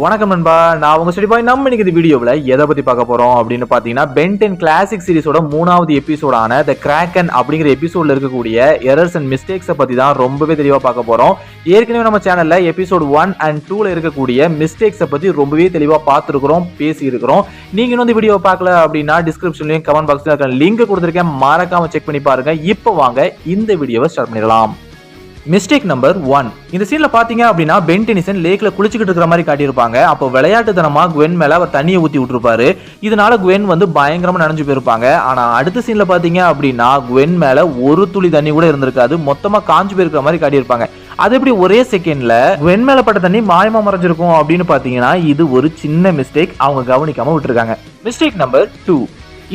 வணக்கம் நண்பா, நான் உங்க ஸ்டடி பாய். நம்ம இன்னைக்கு இந்த வீடியோவில் எதை பத்தி பார்க்க போறோம் அப்படின்னு பாத்தீங்கன்னா, பென் 10 கிளாசிக் சீரிஸோட 3வது எபிசோடான த கிராக்கன் அப்படிங்கிற எபிசோட்ல இருக்கக்கூடிய எரர்ஸ் அண்ட் மிஸ்டேக்ஸை பத்தி தான் ரொம்பவே தெளிவா பார்க்க போறோம். ஏற்கனவே நம்ம சேனல்ல எபிசோட் 1 and 2ல இருக்கக்கூடிய மிஸ்டேக்ஸை பத்தி ரொம்பவே தெளிவா பார்த்துருக்கிறோம், பேசி இருக்கிறோம். நீங்க இன்னும் இந்த வீடியோ பார்க்கல அப்படின்னா டிஸ்கிரிப்ஷன்லயும் கமெண்ட் பாக்ஸ்ல லிங்க் கொடுத்துருக்கேன், மறக்காம செக் பண்ணி பாருங்க. இப்போ வாங்க இந்த வீடியோவை ஸ்டார்ட் பண்ணிடலாம். Mistake number 1. இந்த சீன்ல பாத்தீங்க அப்படின்னா பென் டெனிசன் லேக்ல குளிச்சுக்கிட்டு இருக்கிற மாதிரி காட்டியிருப்பாங்க. அப்போ விளையாட்டுத்தனமா குவென் மேல அவர் தண்ணியை ஊத்தி விட்டுருப்பாரு. இதனால குவென் பயங்கரமா நனைஞ்சு போயிருப்பாங்க. ஆனா அடுத்த சீன்ல பாத்தீங்க அப்படின்னா குவென் மேல ஒரு துளி தண்ணி கூட இருந்திருக்காது, மொத்தமா காஞ்சு போயிருக்கிற மாதிரி காட்டியிருப்பாங்க. அது எப்படி ஒரே செகண்ட்ல குவென் மேல பட்ட தண்ணி மாயமா மறைஞ்சிருக்கும் அப்படின்னு பாத்தீங்கன்னா இது ஒரு சின்ன மிஸ்டேக், அவங்க கவனிக்காம விட்டுருக்காங்க. Mistake number 2.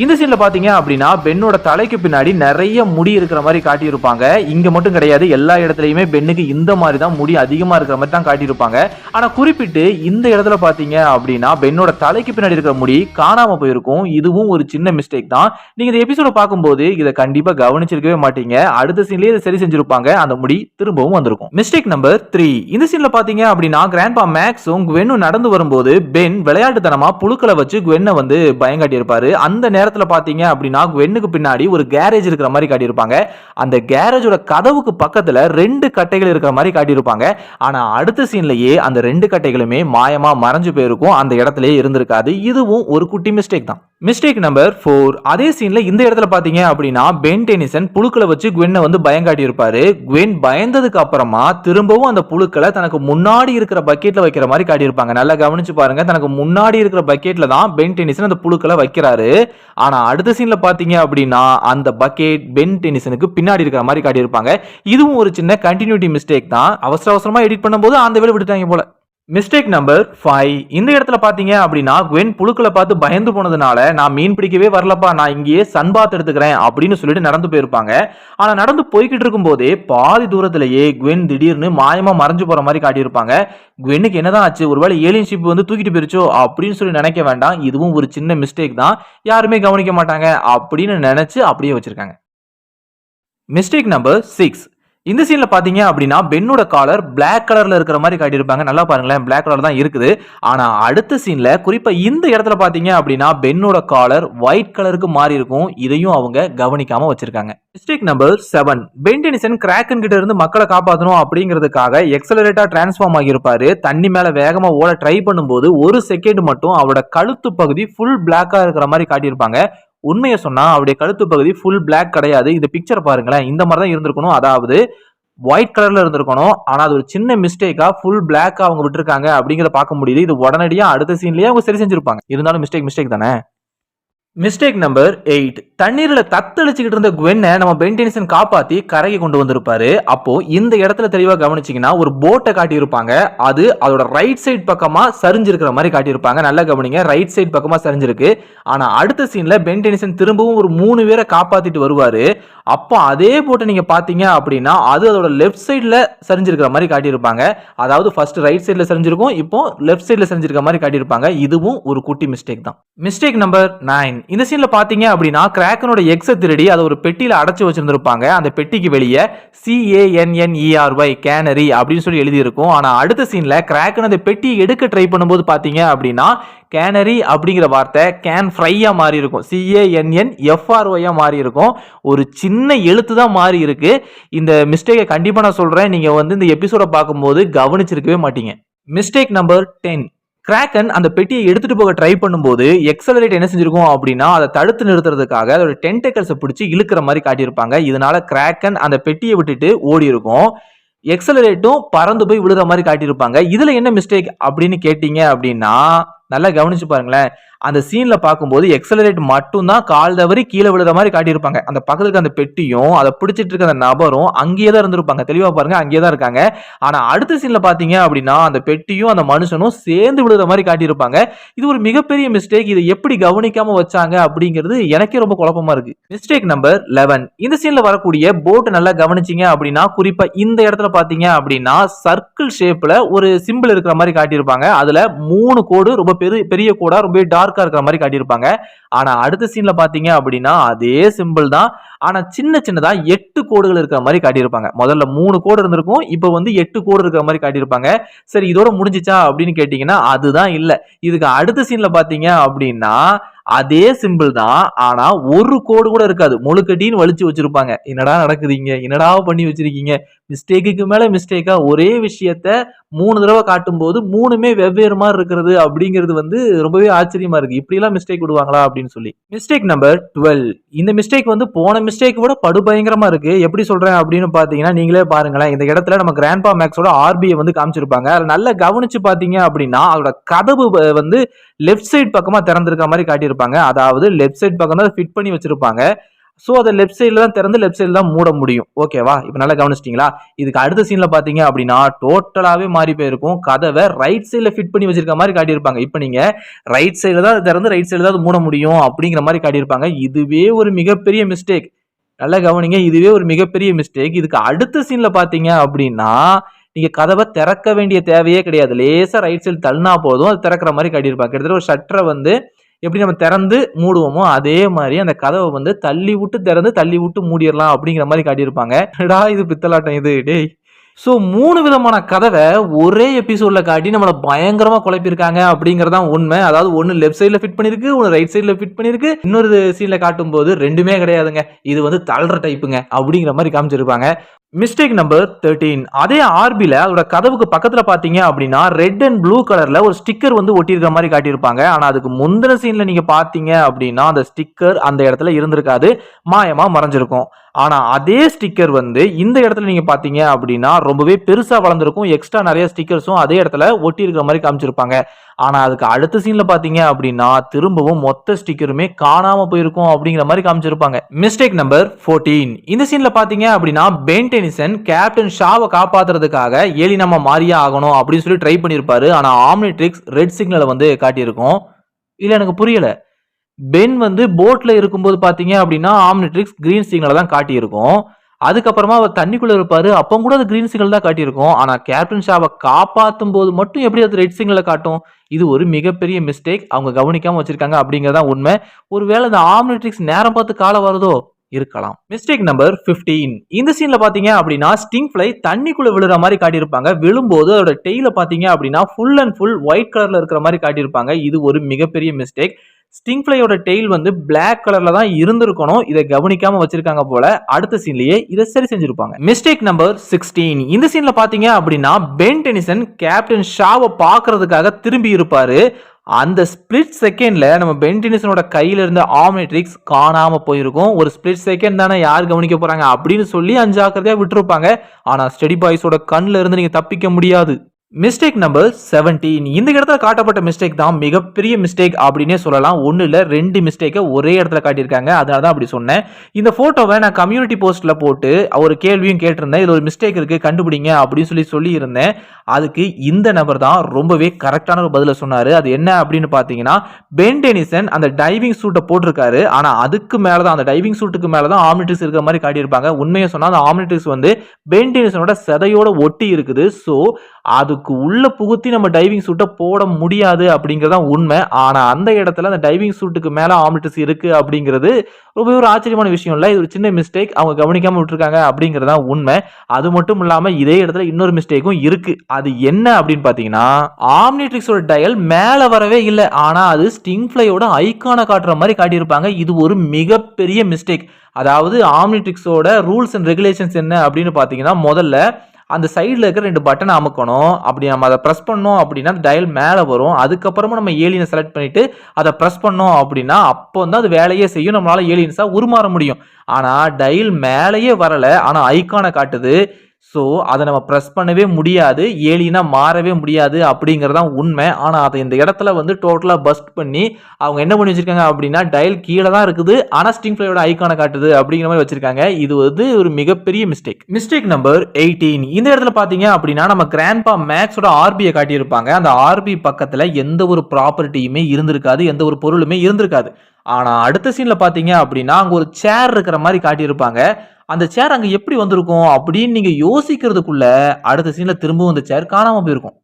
இந்த சீன்ல பாத்தீங்க அப்படின்னா பென்னோட தலைக்கு பின்னாடி நிறைய முடி இருக்கிற மாதிரி காட்டியிருப்பாங்க. இங்க மட்டும் கிடையாது, எல்லா இடத்துலயுமே பென்னுக்கு இந்த மாதிரி தான் முடி அதிகமா இருக்கிற மாதிரி தான் காட்டியிருப்பாங்க. ஆனா குறிப்பிட்டு இந்த இடத்துல பாத்தீங்க அப்படின்னா பென்னோட தலைக்கு பின்னாடி இருக்கிற முடி காணாம போயிருக்கும். இதுவும் ஒரு சின்ன மிஸ்டேக் தான். நீங்க இந்த எபிசோட பார்க்கும்போது இதை கண்டிப்பா கவனிச்சிருக்கவே மாட்டீங்க. அடுத்த சீன்லயே இதை சரி செஞ்சிருப்பாங்க, அந்த முடி திரும்பவும் வந்திருக்கும். Mistake number 3. இந்த சீன்ல பாத்தீங்க அப்படின்னா கிராண்ட்பா மேக்ஸும் குவென்னும் நடந்து வரும்போது பென் விளையாட்டுத்தனமா புழுக்களை வச்சு குவென்னை பயங்காட்டி இருப்பாரு. அந்த நேரத்துல பாத்தீங்க அப்படின்னா குவென்னுக்கு பின்னாடி ஒரு கேரேஜ் இருக்கிற மாதிரி காட்டியிருப்பாங்க. அந்த கேரேஜோட கதவுக்கு பக்கத்துல 2 கட்டைகள் இருக்கிற மாதிரி காட்டியிருப்பாங்க. ஆனா அடுத்த சீன்லயே அந்த 2 கட்டைகளுமே மாயமா மறைஞ்சு போயிருக்கும், அந்த இடத்துலயே இருந்திருக்காது. இதுவும் ஒரு குட்டி மிஸ்டேக் தான். Mistake number 4. அதே சீன்ல இந்த இடத்துல பாத்தீங்க அப்படின்னா பென் டெனிசன் புழுக்களை வச்சு குவென்னை பயங்காட்டி இருப்பாரு. குவென் பயந்ததுக்கு அப்புறமா திரும்பவும் அந்த புழுக்களை தனக்கு முன்னாடி இருக்கிற பக்கெட்ல வைக்கிற மாதிரி காட்டியிருப்பாங்க. நல்லா கவனிச்சு பாருங்க, தனக்கு முன்னாடி இருக்கிற பக்கெட்ல தான் பென் டெனிசன் அந்த புழுக்களை வைக்கிறாரு. ஆனா அடுத்த சீன்ல பாத்தீங்க அப்படின்னா அந்த பக்கெட் பென் டெனிசனுக்கு பின்னாடி இருக்கிற மாதிரி காட்டியிருப்பாங்க. இதுவும் ஒரு சின்ன கண்டினியூட்டி மிஸ்டேக் தான். அவசரமா எடிட் பண்ணும்போது அந்த வேலை விட்டுட்டாங்க போல. Mistake number 5. இந்த இடத்துல பாத்தீங்க அப்படின்னா குவென் புழுக்களை பார்த்து பயந்து போனதுனால நான் மீன் பிடிக்கவே வரலப்பா, நான் இங்கேயே சன்பாத் எடுத்துக்கிறேன் அப்படின்னு சொல்லிட்டு நடந்து போயிருப்பாங்க. ஆனா நடந்து போய்கிட்டு இருக்கும் போதே பாதி தூரத்திலேயே குவென் திடீர்னு மாயமா மறைஞ்சு போற மாதிரி காட்டியிருப்பாங்க. குவென்னுக்கு என்னதான் ஆச்சு, ஒருவேளை ஏலியன் ஷிப் தூக்கிட்டு போயிருச்சோ அப்படின்னு சொல்லி நினைக்க வேண்டாம். இதுவும் ஒரு சின்ன மிஸ்டேக் தான், யாருமே கவனிக்க மாட்டாங்க அப்படின்னு நினைச்சு அப்படியே வச்சிருக்காங்க. Mistake number 6. இந்த சீன்ல பாத்தீங்க அப்படின்னா பென்னோட காலர் பிளாக் கலர்ல இருக்கிற மாதிரி காட்டியிருப்பாங்க. நல்லா பாருங்களேன், பிளாக் கலர் தான் இருக்குது. ஆனா அடுத்த சீன்ல குறிப்பா இந்த இடத்துல பாத்தீங்க அப்படின்னா பென்னோட காலர் ஒயிட் கலருக்கு மாறி இருக்கும். இதையும் அவங்க கவனிக்காம வச்சிருக்காங்க. Mistake number 7. Ben Denison Kraken கிட்ட இருந்து மக்களை காப்பாற்றணும் அப்படிங்கிறதுக்காக எக்ஸலரேட்டா டிரான்ஸ்ஃபார்ம் ஆகியிருப்பாரு. தண்ணி மேல வேகமா ஓட ட்ரை பண்ணும்போது ஒரு செகண்ட் மட்டும் அவரோட கழுத்து பகுதி ஃபுல் பிளாக்கா இருக்கிற மாதிரி காட்டியிருப்பாங்க. உண்மையை சொன்னா அவருடைய கழுத்து பகுதி ஃபுல் பிளாக் கிடையாது. இந்த பிக்சர் பாருங்களேன், இந்த மாதிரி தான் இருந்திருக்கணும், அதாவது ஒயிட் கலர்ல இருந்திருக்கணும். ஆனா அது ஒரு சின்ன மிஸ்டேக்கா ஃபுல் பிளாக்கா அவங்க விட்டுருக்காங்க அப்படிங்கிறத பார்க்க முடியுது. இது உடனடியா அடுத்த சீன்லயே அவங்க சரி செஞ்சிருப்பாங்க. இருந்தாலும் மிஸ்டேக் தானே. Mistake number 8. தண்ணீர்ல தத்தளிச்சுக்கிட்டு இருந்த குவென்னை நம்ம பென் டெனிசன் காப்பாத்தி கரைக்கு கொண்டு வந்திருப்பாரு. அப்போ இந்த இடத்துல தெளிவா கவனிச்சீங்கன்னா ஒரு போட்டை காட்டியிருப்பாங்க. அது அதோட ரைட் சைட் பக்கமா சரிஞ்சிருக்கிற மாதிரி காட்டியிருப்பாங்க. நல்லா கவனிங்க, ரைட் சைட் பக்கமா சரிஞ்சிருக்கு. ஆனா அடுத்த சீன்ல பென் டெனிசன் திரும்பவும் ஒரு 3 பேரை காப்பாத்திட்டு வருவாரு. அப்போ அதே போட்டை நீங்க பாத்தீங்க அப்படின்னா அது அதோட லெஃப்ட் சைட்ல சரிஞ்சிருக்கிற மாதிரி காட்டியிருப்பாங்க. அதாவது ஃபர்ஸ்ட் ரைட் சைட்ல சரிஞ்சிருக்கும், இப்போ லெஃப்ட் சைட்ல சரிஞ்சிருக்கிற மாதிரி காட்டியிருப்பாங்க. இதுவும் ஒரு குட்டி மிஸ்டேக் தான். Mistake number 9. இந்த சீன்ல பாத்தீங்க அப்படின்னா கிராக்கனோட எக்ஸை திருடி அதை ஒரு பெட்டியில அடைச்சு வச்சிருந்திருப்பாங்க. அந்த பெட்டிக்கு வெளியே CANNERY கேனரி அப்படின்னு சொல்லி எழுதி இருக்கும். ஆனா அடுத்த சீன்ல கிராக்கன் அந்த பெட்டியை எடுக்க ட்ரை பண்ணும்போது பாத்தீங்க அப்படின்னா கேனரி அப்படிங்கிற வார்த்தை கேன் ஃப்ரையா மாறி இருக்கும், CANNFRY மாறி இருக்கும். ஒரு சின்ன எழுத்து தான் மாறி இருக்கு. இந்த மிஸ்டேக்கை கண்டிப்பா நான் சொல்றேன், நீங்க இந்த எபிசோட பார்க்கும்போது கவனிச்சிருக்கவே மாட்டீங்க. Mistake number 10. கிராக்கன் அந்த பெட்டியை எடுத்துட்டு போக ட்ரை பண்ணும்போது எக்ஸலரேட் என்ன செஞ்சிருக்கும் அப்படின்னா அதை தடுத்து நிறுத்துறதுக்காக அதோட டென்டக்கல்ஸை பிடிச்சி இழுக்கிற மாதிரி காட்டியிருப்பாங்க. இதனால கிராக்கன் அந்த பெட்டியை விட்டுட்டு ஓடி இருக்கும். எக்ஸலரேட்டும் பறந்து போய் விழுற மாதிரி காட்டியிருப்பாங்க. இதுல என்ன மிஸ்டேக் அப்படின்னு கேட்டீங்க அப்படின்னா நல்லா கவனிச்சு பாருங்களேன், அந்த சீன்ல பார்க்கும்போது எக்ஸலரேட் மட்டும் தான் கால் தவறி கீழே விழுற மாதிரி காட்டியிருப்பாங்க. அந்த பக்கத்துக்கு அந்த பெட்டியும் அதை பிடிச்சிட்டு இருக்க அந்த நபரும் அங்கேயே தான் இருந்திருப்பாங்க. தெளிவா பாருங்க, அங்கேயே தான் இருக்காங்க. ஆனா அடுத்த சீன்ல பாத்தீங்க அப்படின்னா அந்த பெட்டியும் அந்த மனுஷனும் சேர்ந்து விழுற மாதிரி காட்டியிருப்பாங்க. இது ஒரு மிகப்பெரிய மிஸ்டேக். இதை எப்படி கவனிக்காம வச்சாங்க அப்படிங்கிறது எனக்கே ரொம்ப குழப்பமா இருக்கு. Mistake number 11. இந்த சீன்ல வரக்கூடிய போட் நல்லா கவனிச்சீங்க அப்படின்னா குறிப்பா இந்த இடத்துல பாத்தீங்க அப்படின்னா சர்க்கிள் ஷேப்ல ஒரு சிம்பிள் இருக்கிற மாதிரி காட்டியிருப்பாங்க. அதுல 3 கோடு ரொம்ப பெரிய கோடா ரொம்ப டார்க்கா இருக்கிற மாதிரி காட்டியிருப்பாங்க. ஆனா அடுத்த சீன்ல பாத்தீங்க அப்படின்னா அதே சிம்பிள் தான். ஆனா சின்ன சின்னதா 8 கோடுகள் இருக்கிற மாதிரி காட்டியிருப்பாங்க. முதல்ல 3 கோடு இருந்திருக்கும். இப்ப வந்து 8 கோடு இருக்கிற மாதிரி காட்டியிருப்பாங்க. சரி இதோட முடிஞ்சிச்சா அப்படின்னு கேட்டீங்கன்னா அதுதான் இல்ல. இதுக்கு அடுத்த சீன்ல பாத்தீங்க அப்படின்னா அதே சிம்பிள் தான். ஆனா ஒரு கோடு கூட இருக்காது. முழுக்கட்டின்னு வலிச்சு வச்சிருப்பாங்க. என்னடா நடக்குதுங்க? என்னடா பண்ணி வச்சிருக்கீங்க? மிஸ்டேக்குக்கு மேல மிஸ்டேக்கா ஒரே விஷயத்த 3 தடவை காட்டும்போது 3மே வெவ்வேறு மாதிரி இருக்கிறது அப்படிங்கிறது வந்து ரொம்பவே ஆச்சரியமா இருக்கு. இப்படிலாம் மிஸ்டேக் விடுவாங்களா அப்படின்னு சொல்லி. Mistake number 12. இந்த மிஸ்டேக் வந்து போன மிஸ்டேக் விட படுபயங்கரமா இருக்கு. எப்படி சொல்றேன் அப்படின்னு பாத்தீங்கன்னா நீங்களே பாருங்களேன். இந்த இடத்துல நம்ம கிராண்ட்பா மேக்ஸோட ஆர்பியை வந்து காமிச்சிருப்பாங்க. அதுல நல்லா கவனிச்சு பாத்தீங்க அப்படின்னா அதோட கதவு வந்து லெஃப்ட் சைடு பக்கமா திறந்திருக்க மாதிரி காட்டியிருப்பாங்க. அதாவது லெஃப்ட் சைடு பக்கம் தான் ஃபிட் பண்ணி வச்சிருப்பாங்க. சோ அதை லெஃப்ட் சைடுல தான் திறந்து லெஃப்ட் சைடுல தான் மூட முடியும். ஓகேவா? இப்ப நல்லா கவனிச்சிட்டீங்களா? இதுக்கு அடுத்த சீன்ல பாத்தீங்க அப்படின்னா டோட்டலாவே மாறி போயிருக்கும். கதவை ரைட் சைடுல ஃபிட் பண்ணி வச்சிருக்க மாதிரி காட்டியிருப்பாங்க. இப்ப நீங்க ரைட் சைடுல தான் திறந்து ரைட் சைடுல தான் மூட முடியும் அப்படிங்கிற மாதிரி காட்டியிருப்பாங்க. இதுவே ஒரு மிகப்பெரிய மிஸ்டேக். நல்லா கவனிங்க. இதுவே ஒரு மிகப்பெரிய மிஸ்டேக். இதுக்கு அடுத்த சீன்ல பாத்தீங்க அப்படின்னா நீங்க கதவை திறக்க வேண்டிய தேவையே கிடையாது. லேசா ரைட் சைடு தள்ளினா போதும் அது திறக்கிற மாதிரி காட்டியிருப்பாங்க. கிட்டத்தட்ட ஒரு ஷட்டரை வந்து எப்படி நம்ம திறந்து மூடுவோமோ அதே மாதிரி அந்த கதவை வந்து தள்ளி விட்டு திறந்து தள்ளி விட்டு மூடிடலாம் அப்படிங்கிற மாதிரி காட்டியிருப்பாங்க. டா இது பித்தலாட்டம் இது டேய். ஸோ 3 விதமான கதவை ஒரே எபிசோட்ல காட்டி நம்மளை பயங்கரமா குழப்பியிருக்காங்க அப்படிங்கறதான் உண்மை. அதாவது ஒன்னு லெஃப்ட் சைட்ல ஃபிட் பண்ணிருக்கு, ஒன்னு ரைட் சைட்ல ஃபிட் பண்ணிருக்கு. இன்னொரு சீன்ல காட்டும் போது ரெண்டுமே கிடையாதுங்க. இது வந்து தள்ளுற டைப்புங்க அப்படிங்கிற மாதிரி காமிச்சிருப்பாங்க. Mistake number 13. அதே ஆர்பில அதோட கதவுக்கு பக்கத்துல பாத்தீங்க அப்படின்னா ரெட் அண்ட் ப்ளூ கலர்ல ஒரு ஸ்டிக்கர் வந்து ஒட்டியிருக்கிற மாதிரி காட்டியிருப்பாங்க. ஆனா அதுக்கு முந்தின சீன்ல நீங்க பாத்தீங்க அப்படின்னா அந்த ஸ்டிக்கர் அந்த இடத்துல இருந்திருக்காது, மாயமா மறைஞ்சிருக்கும். ஆனா அதே ஸ்டிக்கர் வந்து இந்த இடத்துல நீங்க பாத்தீங்க அப்படின்னா ரொம்பவே பெருசா வளர்ந்திருக்கும். எக்ஸ்ட்ரா நிறைய ஸ்டிக்கர்ஸும் அதே இடத்துல ஒட்டி இருக்கிற மாதிரி காமிச்சிருப்பாங்க. ஆனா அதுக்கு அடுத்த சீன்ல பாத்தீங்க அப்படின்னா திரும்பவும் மொத்த ஸ்டிக்கருமே காணாம போயிருக்கும் அப்படிங்கிற மாதிரி காமிச்சிருப்பாங்க. Mistake number 14. இந்த சீன்ல பாத்தீங்க அப்படின்னா பென் டெனிசன் கேப்டன் ஷாவை காப்பாத்துறதுக்காக ஏலினாமா மாறியே ஆகணும் அப்படின்னு சொல்லி ட்ரை பண்ணிருப்பாரு. ஆனா ஆம்னிட்ரிக்ஸ் ரெட் சிக்னலை வந்து காட்டியிருக்கும். இல்ல எனக்கு புரியல. பென் வந்து போட்ல இருக்கும்போது பாத்தீங்க அப்படின்னா ஆம்னிட்ரிக்ஸ் கிரீன் சிக்னலை தான் காட்டியிருக்கும். அதுக்கப்புறமா அவர் தண்ணிக்குள்ள இருப்பாரு. அப்போ கூட அது கிரீன் சிக்னல் தான் காட்டியிருக்கும். ஆனா கேப்டன் ஷாவை காப்பாத்தும் போது மட்டும் எப்படி அது ரெட் சிக்னலை காட்டும்? இது ஒரு மிகப்பெரிய மிஸ்டேக். அவங்க கவனிக்காம வச்சிருக்காங்க அப்படிங்கறதா உண்மை. ஒருவேளை இந்த ஆம்னிட்ரிக்ஸ் நேரம் பார்த்து காலம் வருதோ இருக்கலாம். Mistake number 15. இந்த சீன்ல பாத்தீங்க அப்படின்னா ஸ்டிங் ஃப்ளை தண்ணிக்குள்ள விழுற மாதிரி காட்டியிருப்பாங்க. விழும்போது அதோட டெய்ல பாத்தீங்க அப்படின்னா ஃபுல் அண்ட் ஃபுல் ஒயிட் கலர்ல இருக்கிற மாதிரி காட்டியிருப்பாங்க. இது ஒரு மிகப்பெரிய மிஸ்டேக். ஸ்டிங் ஃப்ளையோட டெய்ல் வந்து பிளாக் கலர்ல தான் இருந்திருக்கணும். இதை கவனிக்காம வச்சிருக்காங்க போல. அடுத்த சீன்லயே இதை சரி செஞ்சிருப்பாங்க. Mistake number 16. இந்த சீன்ல பாத்தீங்க அப்படின்னா பென் டெனிசன் கேப்டன் ஷாவை பாக்குறதுக்காக திரும்பி இருப்பாரு. அந்த ஸ்பிளிட் செகண்ட்ல நம்ம பென் டெனிசனோட கையில இருந்த ஆம்னிட்ரிக்ஸ் காணாம போயிருக்கும். ஒரு ஸ்பிளிட் செகண்ட் தானே யார் கவனிக்க போறாங்க அப்படின்னு சொல்லி அஞ்சாக்கிரதையா விட்டுருப்பாங்க. ஆனா ஸ்டெடி பாய்ஸோட கண்ணுல இருந்து நீங்க தப்பிக்க முடியாது. Mistake number 17. இந்த இடத்துல காட்டப்பட்ட மிஸ்டேக் தான் மிகப்பெரிய மிஸ்டேக் அப்படின்னே சொல்லலாம். ஒன்னு இல்ல 2 மிஸ்டேக்கை ஒரே இடத்துல காட்டியிருக்காங்க. அதனால தான் அப்படி சொன்னேன். இந்த போட்டோவை நான் கம்யூனிட்டி போஸ்ட்ல போட்டு ஒரு கேள்வியும் கேட்டிருந்தேன். இதுல ஒரு மிஸ்டேக் இருக்கு கண்டுபிடிங்க அப்படின்னு சொல்லி இருந்தேன். அதுக்கு இந்த நபர் தான் ரொம்பவே கரெக்டான ஒரு பதில சொன்னாரு. அது என்ன அப்படின்னு பாத்தீங்கன்னா பென் டெனிசன் அந்த டைவிங் சூட்டை போட்டிருக்காரு. ஆனா அதுக்கு மேலதான் அந்த டைவிங் சூட்டுக்கு மேலதான் ஆம்னிட்ரிக்ஸ் இருக்கிற மாதிரி காட்டியிருப்பாங்க. உண்மையை சொன்னா அந்த ஆம்னிட்ரிக்ஸ் வந்து பென் டெனிசனோட செதையோட ஒட்டி இருக்குது. சோ அதுக்கு உள்ள புகுத்தி நம்ம டைவிங் சூட்டை போட முடியாது அப்படிங்கறத உண்மை. ஆனா அந்த இடத்துல அந்த டைவிங் சூட்டுக்கு மேல ஆம்னிட்ரிக்ஸ் இருக்கு அப்படிங்கிறது ரொம்ப ஒரு ஆச்சரியமான விஷயம் இல்ல. இது ஒரு சின்ன மிஸ்டேக். அவங்க கவனிக்காம விட்டுருக்காங்க அப்படிங்கறதா உண்மை. அது மட்டும் இல்லாம இதே இடத்துல இன்னொரு மிஸ்டேக்கும் இருக்கு. அது என்ன அப்படின்னு பாத்தீங்கன்னா ஆம்னிட்ரிக்ஸோட டயல் மேல வரவே இல்லை. ஆனா அது ஸ்டிங் ஃப்ளையோட ஐகானை காட்டுற மாதிரி காட்டியிருப்பாங்க. இது ஒரு மிகப்பெரிய மிஸ்டேக். அதாவது ஆம்னிட்ரிக்ஸோட ரூல்ஸ் அண்ட் ரெகுலேஷன்ஸ் என்ன அப்படின்னு பாத்தீங்கன்னா முதல்ல அந்த சைடில் இருக்கிற 2 பட்டனை அமுக்கணும். அப்படி நம்ம அதை ப்ரெஸ் பண்ணோம் அப்படின்னா டயல் மேலே வரும். அதுக்கப்புறமா நம்ம ஏலியனை செலக்ட் பண்ணிட்டு அதை ப்ரெஸ் பண்ணோம் அப்படின்னா அப்போ வந்து அது வேலையே செய்யும். நம்மளால ஏலியன்ஸா உருமாற முடியும். ஆனால் டயல் மேலேயே வரலை. ஆனால் ஐகானை காட்டுது. ஸோ அதை நம்ம ப்ரெஸ் பண்ணவே முடியாது, ஏலியனா மாறவே முடியாது அப்படிங்கிறதான் உண்மை. ஆனால் அதை இந்த இடத்துல வந்து டோட்டலாக பஸ்ட் பண்ணி அவங்க என்ன பண்ணி வச்சிருக்காங்க அப்படின்னா டயல் கீழே தான் இருக்குது, ஆனால் ஸ்டிங் ஃப்ளையோட ஐகானை காட்டுது அப்படிங்கிற மாதிரி வச்சிருக்காங்க. இது வந்து ஒரு மிகப்பெரிய மிஸ்டேக். Mistake number 18. இந்த இடத்துல பார்த்தீங்க அப்படின்னா நம்ம கிராண்ட்பா மேக்ஸோட ஆர்பியை காட்டியிருப்பாங்க. அந்த ஆர்பி பக்கத்தில் எந்த ஒரு ப்ராப்பர்ட்டியுமே இருந்திருக்காது, எந்த ஒரு பொருளுமே இருந்திருக்காது. ஆனா அடுத்த சீன்ல பாத்தீங்க அப்படின்னா அங்க ஒரு சேர் இருக்கிற மாதிரி காட்டியிருப்பாங்க. அந்த சேர் அங்க எப்படி வந்திருக்கும் அப்படின்னு நீங்க யோசிக்கிறதுக்குள்ள அடுத்த சீன்ல திரும்பவும் அந்த சேர் காணாம போயிருக்கும்.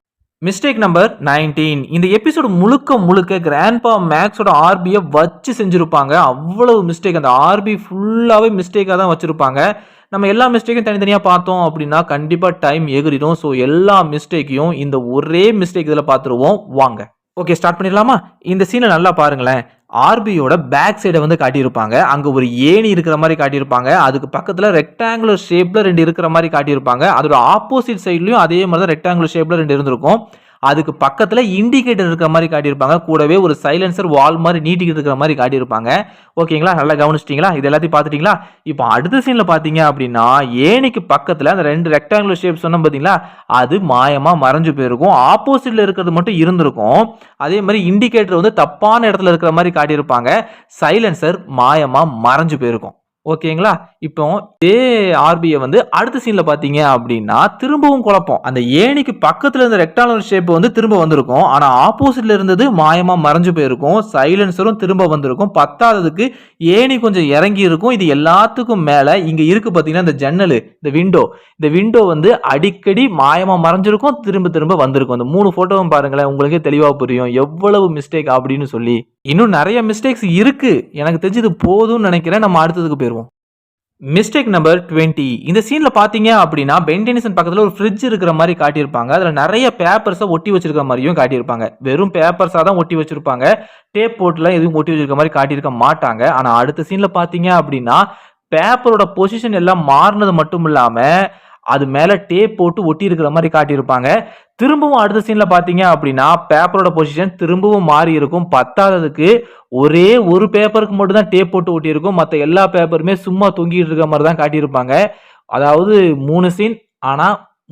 Mistake number 19. இந்த எபிசோடு முழுக்க முழுக்க கிராண்ட்பா மேக்ஸோட ஆர்பியை வச்சு செஞ்சிருப்பாங்க. அவ்வளவு மிஸ்டேக், அந்த ஆர்பி ஃபுல்லாவே மிஸ்டேக்காக தான் வச்சிருப்பாங்க. நம்ம எல்லா மிஸ்டேக்கும் தனித்தனியாக பார்த்தோம் அப்படின்னா கண்டிப்பாக டைம் எகிரிடும். ஸோ எல்லா மிஸ்டேக்கையும் இந்த ஒரே மிஸ்டேக் இதில் பார்த்துருவோம் வாங்க. ஓகே, ஸ்டார்ட் பண்ணிடலாமா? இந்த சீனை நல்லா பாருங்களேன். ஆர்பியோட பேக் சைடை வந்து காட்டியிருப்பாங்க. அங்கே ஒரு ஏணி இருக்கிற மாதிரி காட்டியிருப்பாங்க. அதுக்கு பக்கத்தில் ரெக்டாங்குலர் ஷேப்பில் 2 இருக்கிற மாதிரி காட்டியிருப்பாங்க. அதோட ஆப்போசிட் சைட்லையும் அதே மாதிரி தான் ரெக்டாங்குலர் ஷேப்பில் 2 இருந்திருக்கும். அதுக்கு பக்கத்தில் இண்டிகேட்டர் இருக்கிற மாதிரி காட்டியிருப்பாங்க. கூடவே ஒரு சைலன்சர் வால் மாதிரி நீட்டிக்கிட்டு இருக்கிற மாதிரி காட்டியிருப்பாங்க. ஓகேங்களா, நல்லா கவனிச்சிட்டிங்களா? இது எல்லாத்தையும் பார்த்துட்டிங்களா? இப்போ அடுத்த சீனில் பார்த்தீங்க அப்படின்னா ஏணிக்கு பக்கத்தில் அந்த 2 ரெக்டாங்குலர் ஷேப் சொன்னோம் பார்த்தீங்களா, அது மாயமாக மறைஞ்சு போயிருக்கும். ஆப்போசிட்டில் இருக்கிறது மட்டும் இருந்திருக்கும். அதே மாதிரி இண்டிகேட்டர் வந்து தப்பான இடத்துல இருக்கிற மாதிரி காட்டியிருப்பாங்க. சைலன்சர் மாயமாக மறைஞ்சு போயிருக்கும். ஓகேங்களா, இப்போ இதே ஆர்பியை வந்து அடுத்த சீன்ல பாத்தீங்க அப்படின்னா திரும்பவும் குழப்பம். அந்த ஏணிக்கு பக்கத்துல இருந்த ரெக்டாங்குலர் ஷேப் வந்து திரும்ப வந்திருக்கும். ஆனா ஆப்போசிட்ல இருந்தது மாயமா மறைஞ்சு போயிருக்கும். சைலன்சரும் திரும்ப வந்திருக்கும். பத்தாததுக்கு ஏணி கொஞ்சம் இறங்கி இருக்கும். இது எல்லாத்துக்கும் மேல இங்க இருக்கு பாத்தீங்கன்னா இந்த ஜன்னல், இந்த விண்டோ வந்து அடிக்கடி மாயமா மறைஞ்சிருக்கும், திரும்ப திரும்ப வந்திருக்கும். அந்த 3 போட்டோவும் பாருங்களேன், உங்களுக்கே தெளிவா புரியும் எவ்வளவு மிஸ்டேக் அப்படின்னு சொல்லி. இன்னும் நிறைய மிஸ்டேக்ஸ் இருக்கு. எனக்கு தெரிஞ்சு இது போதும்னு நினைக்கிறேன். நம்ம அடுத்ததுக்கு போயிருவோம். Mistake number 20. இந்த சீன்ல பாத்தீங்க அப்படின்னா பென் டெனிசன் பக்கத்துல ஒரு ஃப்ரிட்ஜ் இருக்கிற மாதிரி காட்டியிருப்பாங்க. அதுல நிறைய பேப்பர்ஸை ஒட்டி வச்சிருக்க மாதிரியும் காட்டியிருப்பாங்க. வெறும் பேப்பர்ஸா தான் ஒட்டி வச்சிருப்பாங்க. டேப் போட்டுலாம் எதுவும் ஒட்டி வச்சிருக்க மாதிரி காட்டியிருக்க மாட்டாங்க. ஆனா அடுத்த சீன்ல பாத்தீங்க அப்படின்னா பேப்பரோட பொசிஷன் எல்லாம் மாறினது மட்டும் இல்லாம அது மேல டேப் போட்டு ஒட்டி இருக்கிற மாதிரி காட்டியிருப்பாங்க. திரும்பவும் அடுத்த சீன்ல பாத்தீங்க அப்படின்னா பேப்பரோட பொசிஷன் திரும்பவும் மாறி இருக்கும். பத்தாததுக்கு ஒரே ஒரு பேப்பருக்கு மட்டும் தான் டேப் போட்டு ஒட்டி இருக்கும். மற்ற எல்லா பேப்பருமே சும்மா தொங்கிட்டு இருக்க மாதிரி தான் காட்டியிருப்பாங்க. அதாவது 3 சீன், ஆனா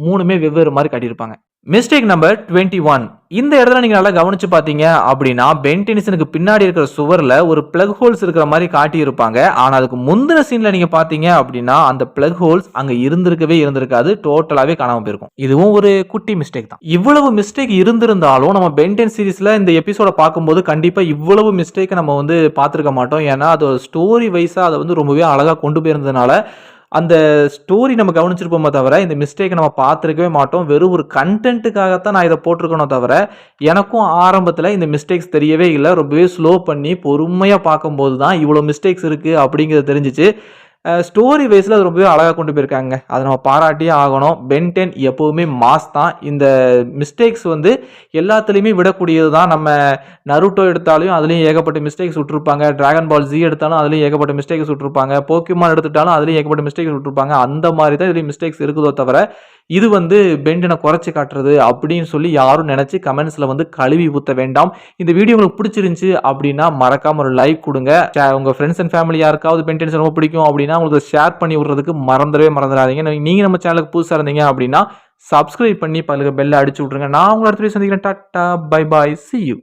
3மே வெவ்வேறு மாதிரி காட்டியிருப்பாங்க. Mistake number 21. இந்த இடத்துல நீங்க நல்லா கவனிச்சு பாத்தீங்க அப்படின்னா பென் டெனிசனுக்கு பின்னாடி இருக்கிற சுவர்ல ஒரு பிளக் ஹோல்ஸ் இருக்கிற மாதிரி காட்டி இருப்பாங்க. ஆனா அதுக்கு முந்தின சீன்ல நீங்க பாத்தீங்க அப்படின்னா அந்த பிளக் ஹோல்ஸ் அங்க இருந்திருக்காது. டோட்டலாவே காணாம போயிருக்கும். இதுவும் ஒரு குட்டி மிஸ்டேக் தான். இவ்வளவு மிஸ்டேக் இருந்திருந்தாலும் நம்ம பென் 10 சீரிஸ்ல இந்த எபிசோட பார்க்கும்போது கண்டிப்பா இவ்வளவு மிஸ்டேக் நம்ம வந்து பார்த்திருக்க மாட்டோம். ஏன்னா அது ஸ்டோரி வைஸா அதை வந்து ரொம்பவே அழகா கொண்டு போயிருந்ததுனால அந்த ஸ்டோரி நம்ம கவனிச்சிருப்போமே தவிர இந்த மிஸ்டேக்கை நம்ம பார்த்துருக்கவே மாட்டோம். வெறும் ஒரு கண்டென்ட்டுக்காகத்தான் நான் இதை போட்டிருக்கணும் தவிர எனக்கும் ஆரம்பத்தில் இந்த மிஸ்டேக்ஸ் தெரியவே இல்லை. ரொம்பவே ஸ்லோ பண்ணி பொறுமையாக பார்க்கும்போது தான் இவ்வளோ மிஸ்டேக்ஸ் இருக்குது அப்படிங்கிறது தெரிஞ்சிச்சு. ஸ்டோரி வைஸில் அது ரொம்பவே அழகாக கொண்டு போயிருக்காங்க. அதை நம்ம பாராட்டியே ஆகணும். பென் 10 எப்போவுமே மாஸ் தான். இந்த மிஸ்டேக்ஸ் வந்து எல்லாத்துலேயுமே விடக்கூடியது தான். நம்ம நருட்டோ எடுத்தாலும் அதுலேயும் ஏகப்பட்ட மிஸ்டேக்ஸ் விட்டுருப்பாங்க. டிராகன் பால் ஜி எடுத்தாலும் அதுலேயும் ஏகப்பட்ட மிஸ்டேக்ஸ் விட்டுருப்பாங்க. போக்கிமான் எடுத்துட்டாலும் அதுலேயும் ஏகப்பட்ட மிஸ்டேக்ஸ் விட்டுருப்பாங்க. அந்த மாதிரி தான் இதுலேயும் மிஸ்டேக்ஸ் இருக்குதோ தவிர இது வந்து பென் 10 குறைச்சி காட்டுறது அப்படின்னு சொல்லி யாரும் நினச்சி கமெண்ட்ஸில் வந்து கழுவி ஊற்ற வேண்டாம். இந்த வீடியோ உங்களுக்கு பிடிச்சிருந்துச்சு அப்படின்னா மறக்காம ஒரு லைக் கொடுங்க. உங்கள் ஃப்ரெண்ட்ஸ் அண்ட் ஃபேமிலி யாருக்காவது பென் 10 ரொம்ப பிடிக்கும் அப்படின்னா உங்களுக்கு ஷேர் பண்ணி விடுறதுக்கு மறந்துடாதீங்க. நீங்கள் நம்ம சேனலுக்கு புதுசாக இருந்தீங்க அப்படின்னா சப்ஸ்கிரைப் பண்ணி பல்லுக்கு பெல்ல அடிச்சு விட்ருங்க. நான் உங்களை அடுத்த வீடியோ சந்திக்கிறேன். Tata, bye bye, see you.